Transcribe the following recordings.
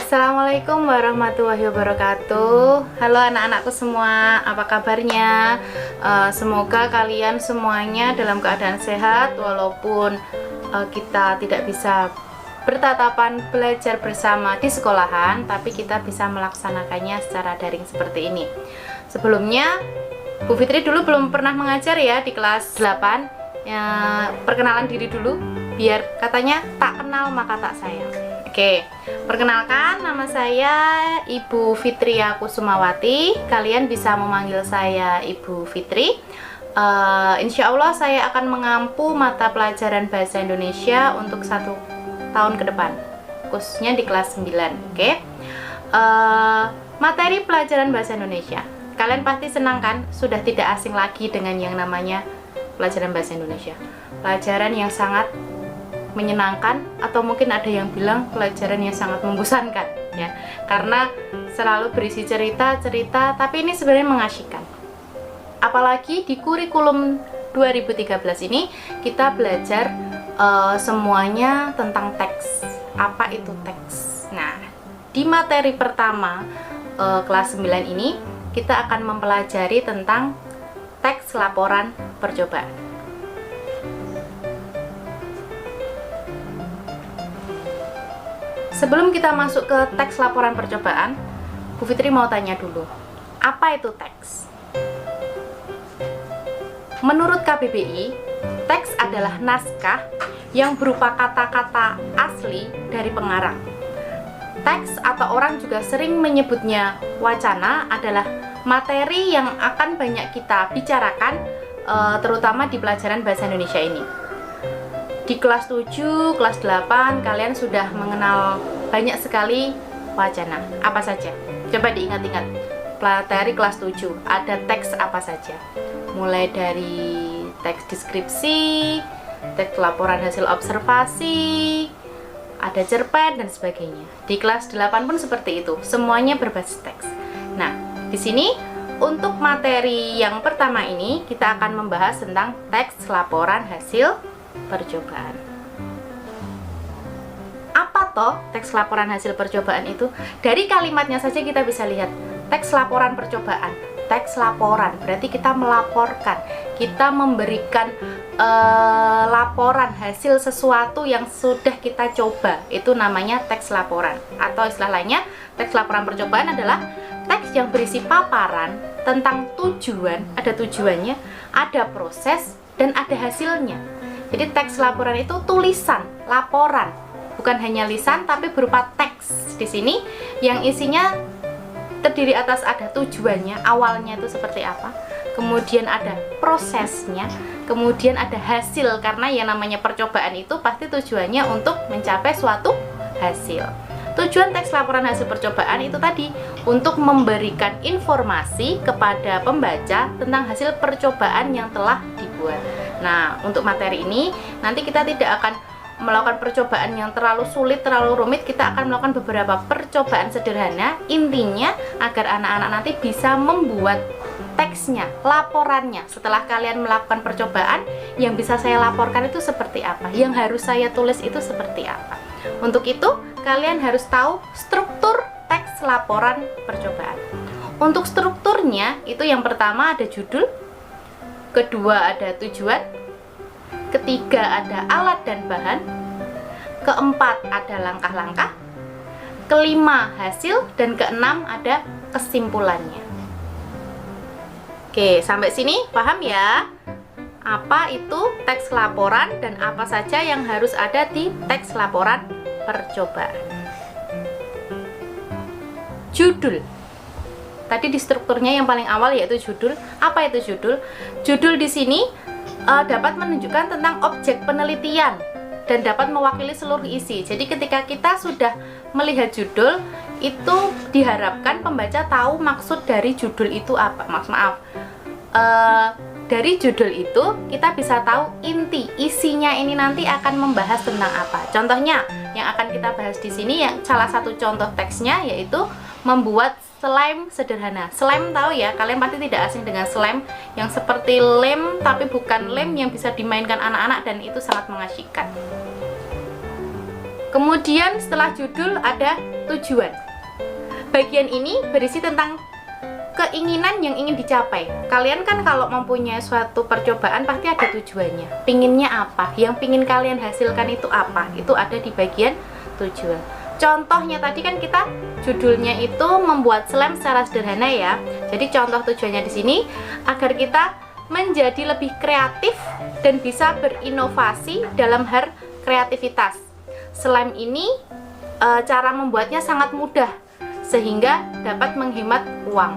Assalamualaikum warahmatullahi wabarakatuh. Halo anak-anakku semua, apa kabarnya? Semoga kalian semuanya dalam keadaan sehat walaupun kita tidak bisa bertatapan belajar bersama di sekolahan, tapi kita bisa melaksanakannya secara daring seperti ini. Sebelumnya Bu Fitri dulu belum pernah mengajar ya di kelas 8 ya, perkenalan diri dulu biar katanya tak kenal maka tak sayang. Oke, perkenalkan, nama saya Ibu Fitria Kusumawati. Kalian bisa memanggil saya Ibu Fitri. Insya Allah saya akan mengampu mata pelajaran Bahasa Indonesia untuk 1 tahun ke depan, khususnya di kelas 9. Oke, materi pelajaran Bahasa Indonesia. Kalian pasti senang kan? Sudah tidak asing lagi dengan yang namanya pelajaran Bahasa Indonesia. Pelajaran yang sangat menyenangkan, atau mungkin ada yang bilang pelajaran yang sangat membosankan ya, karena selalu berisi cerita-cerita, tapi ini sebenarnya mengasyikkan. Apalagi di kurikulum 2013 ini kita belajar semuanya tentang teks. Apa itu teks? Nah, di materi pertama kelas 9 ini kita akan mempelajari tentang teks laporan percobaan. Sebelum kita masuk ke teks laporan percobaan, Bu Fitri mau tanya dulu, apa itu teks? Menurut KBBI, teks adalah naskah yang berupa kata-kata asli dari pengarang. Teks atau orang juga sering menyebutnya wacana adalah materi yang akan banyak kita bicarakan, terutama di pelajaran Bahasa Indonesia ini. Di kelas 7, kelas 8 kalian sudah mengenal banyak sekali wacana. Apa saja? Coba diingat-ingat. Materi kelas 7 ada teks apa saja? Mulai dari teks deskripsi, teks laporan hasil observasi, ada cerpen dan sebagainya. Di kelas 8 pun seperti itu. Semuanya berbasis teks. Nah, di sini untuk materi yang pertama ini kita akan membahas tentang teks laporan hasil percobaan. Apa toh teks laporan hasil percobaan itu? Dari kalimatnya saja kita bisa lihat, teks laporan percobaan. Teks laporan berarti kita melaporkan, kita memberikan laporan hasil sesuatu yang sudah kita coba. Itu namanya teks laporan. Atau istilah lainnya, teks laporan percobaan adalah teks yang berisi paparan tentang tujuan, ada tujuannya, ada proses, dan ada hasilnya. Jadi teks laporan itu tulisan, laporan, bukan hanya lisan tapi berupa teks. Di sini yang isinya terdiri atas ada tujuannya, awalnya itu seperti apa, kemudian ada prosesnya, kemudian ada hasil, karena yang namanya percobaan itu pasti tujuannya untuk mencapai suatu hasil. Tujuan teks laporan hasil percobaan itu tadi untuk memberikan informasi kepada pembaca tentang hasil percobaan yang telah dibuat. Nah, untuk materi ini nanti kita tidak akan melakukan percobaan yang terlalu sulit, terlalu rumit. Kita akan melakukan beberapa percobaan sederhana. Intinya agar anak-anak nanti bisa membuat teksnya, laporannya. Setelah kalian melakukan percobaan, yang bisa saya laporkan itu seperti apa, yang harus saya tulis itu seperti apa. Untuk itu, kalian harus tahu struktur teks laporan percobaan. Untuk strukturnya, itu yang pertama ada judul, kedua ada tujuan, ketiga ada alat dan bahan, keempat ada langkah-langkah, kelima hasil, dan keenam ada kesimpulannya. Oke, sampai sini paham ya? Apa itu teks laporan dan apa saja yang harus ada di teks laporan percobaan. Judul. Tadi di strukturnya yang paling awal yaitu judul. Apa itu judul? Judul di sini dapat menunjukkan tentang objek penelitian dan dapat mewakili seluruh isi. Jadi ketika kita sudah melihat judul, itu diharapkan pembaca tahu maksud dari judul itu apa. Dari judul itu kita bisa tahu inti isinya ini nanti akan membahas tentang apa. Contohnya yang akan kita bahas di sini, yang salah satu contoh teksnya yaitu membuat slime sederhana. Slime tahu ya, kalian pasti tidak asing dengan slime yang seperti lem tapi bukan lem, yang bisa dimainkan anak-anak dan itu sangat mengasyikkan. Kemudian setelah judul ada tujuan. Bagian ini berisi tentang keinginan yang ingin dicapai. Kalian kan kalau mempunyai suatu percobaan pasti ada tujuannya. Pinginnya apa? Yang pingin kalian hasilkan itu apa? Itu ada di bagian tujuan. Contohnya tadi kan kita judulnya itu membuat slam secara sederhana ya. Jadi contoh tujuannya di sini agar kita menjadi lebih kreatif dan bisa berinovasi dalam hal kreativitas. Slam ini cara membuatnya sangat mudah sehingga dapat menghemat uang.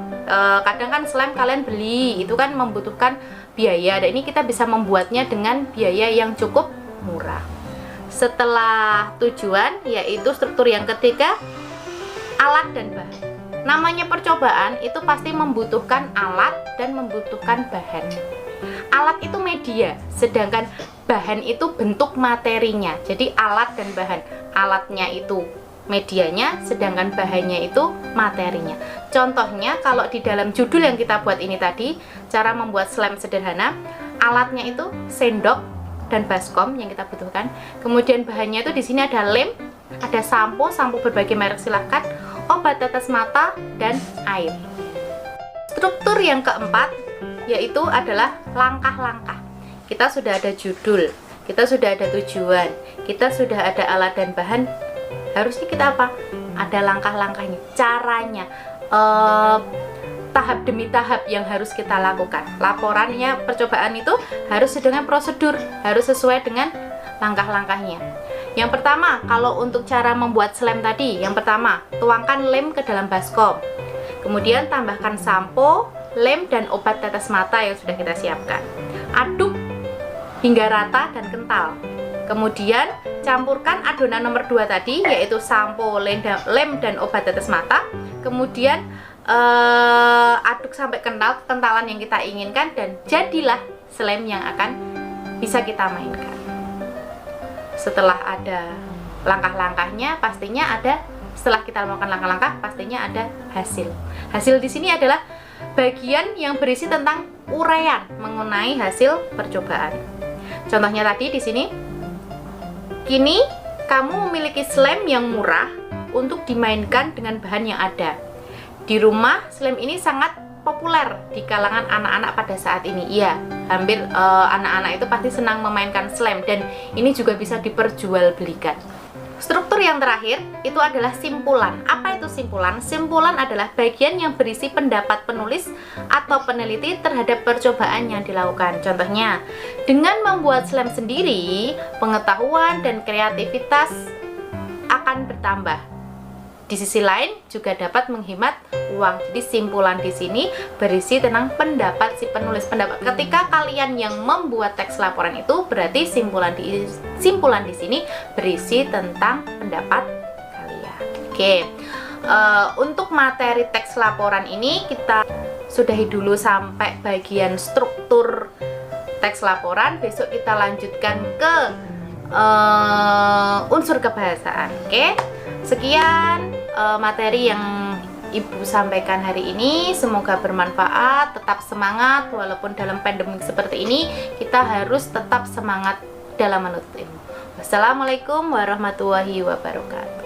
Kadang kan slam kalian beli itu kan membutuhkan biaya, dan ini kita bisa membuatnya dengan biaya yang cukup murah. Setelah tujuan, yaitu struktur yang ketiga, alat dan bahan. Namanya percobaan itu pasti membutuhkan alat dan membutuhkan bahan. Alat itu media, sedangkan bahan itu bentuk materinya. Jadi alat dan bahan. Alatnya itu medianya, sedangkan bahannya itu materinya. Contohnya kalau di dalam judul yang kita buat ini tadi, cara membuat slam sederhana, alatnya itu sendok dan baskom yang kita butuhkan. Kemudian bahannya itu di sini ada lem, ada sampo berbagai merek silahkan, obat tetes mata, dan air. Struktur yang keempat yaitu adalah langkah-langkah. Kita sudah ada judul, kita sudah ada tujuan, kita sudah ada alat dan bahan. Harusnya kita apa? Ada langkah-langkahnya, caranya, tahap demi tahap yang harus kita lakukan. Laporannya percobaan itu harus dengan prosedur, harus sesuai dengan langkah-langkahnya. Yang pertama, kalau untuk cara membuat slam tadi, yang pertama, tuangkan lem ke dalam baskom. Kemudian tambahkan sampo, lem, dan obat tetes mata yang sudah kita siapkan. Aduk hingga rata dan kental. Kemudian campurkan adonan nomor 2 tadi, yaitu sampo, lem, dan obat tetes mata. Kemudian aduk sampai kental kekentalan yang kita inginkan, dan jadilah slam yang akan bisa kita mainkan. Setelah ada langkah-langkahnya, pastinya ada. Setelah kita melakukan langkah-langkah, pastinya ada hasil. Hasil di sini adalah bagian yang berisi tentang uraian mengenai hasil percobaan. Contohnya tadi di sini. Kini, kamu memiliki slam yang murah untuk dimainkan dengan bahan yang ada. Di rumah, slam ini sangat populer di kalangan anak-anak pada saat ini. Iya, hampir anak-anak itu pasti senang memainkan slam, dan ini juga bisa diperjualbelikan. Struktur yang terakhir itu adalah simpulan. Apa itu simpulan? Simpulan adalah bagian yang berisi pendapat penulis atau peneliti terhadap percobaan yang dilakukan. Contohnya, dengan membuat slam sendiri, pengetahuan dan kreativitas akan bertambah. Di sisi lain juga dapat menghemat uang. Jadi simpulan di sini berisi tentang pendapat si penulis. Ketika kalian yang membuat teks laporan itu, berarti simpulan di sini berisi tentang pendapat kalian. Oke. Untuk materi teks laporan ini kita sudahi dulu sampai bagian struktur teks laporan. Besok kita lanjutkan ke unsur kebahasaan. Oke. Sekian materi yang Ibu sampaikan hari ini. Semoga bermanfaat. Tetap semangat walaupun dalam pandemi seperti ini, kita harus tetap semangat dalam menuntut ilmu. Wassalamualaikum warahmatullahi wabarakatuh.